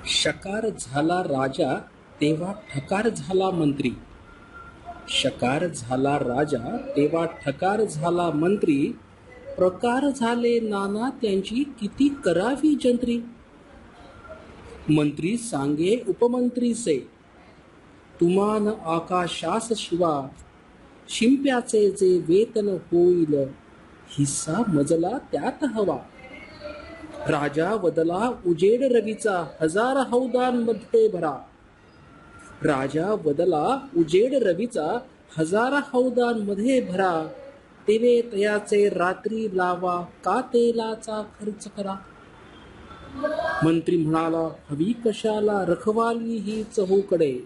शकार झाला राजा तेव्हा ठकार झाला मंत्री. शकार झाला राजा तेव्हा ठकार झाला मंत्री. प्रकार झाले नाना त्यांची किती करावी जंत्री. मंत्री सांगे उपमंत्री से तुमान आकाशास शिवा. शिंप्याचे जे वेतन होईल हिस्सा मजला त्यात हवा. राजा वदला उजेड रवीचा हजार हौदांमध्ये भरा. राजा वदला उजेड रवीचा हजार हौदांमध्ये भरा. तेवे तयाचे रात्री लावा का तेलाचा खर्च करा. मंत्री म्हणाला हवी कशाला रखवाली ही चहूकडे.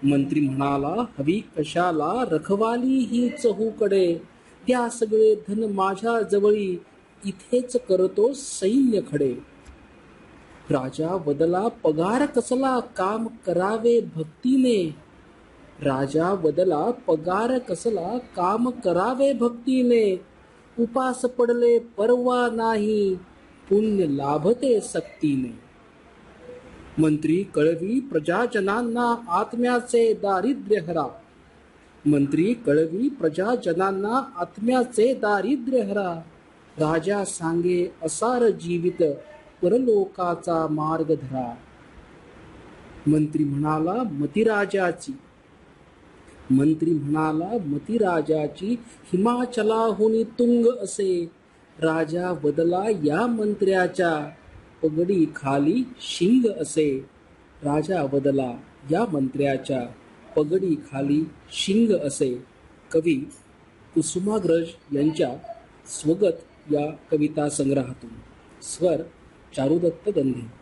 मंत्री म्हणाला हवी कशाला रखवाली ही चहूकडे. त्या सगळे धन माझ्या जवळी इथेच करतो सैन्य खडे. राजा वदला पगार कसला काम करावे भक्तीने. राजा वदला पगार कसला काम करावे भक्तीने. उपास पडले परवा नाही पुण्य लाभते सक्तीने. मंत्री कळवी प्रजाजनांना आत्म्याचे दारिद्र्य हरा. मंत्री कळवी प्रजाजनांना आत्म्याचे दारिद्र्य हरा. राजा सांगे असार जीवित परलोकाचा मार्ग धरा. मंत्री म्हणाला मतिराजाची. मंत्री म्हणाला मतिराजाची हिमाचलाहुनी तुंग असे. राजा वदला या मंत्र्याच्या पगडी खाली शिंग असे. राजा वदला या मंत्र्याच्या पगडी खाली शिंग असे. कवी कुसुमाग्रज यांच्या स्वगत या कविता संग्रहातून. स्वर चारुदत्त गंधे.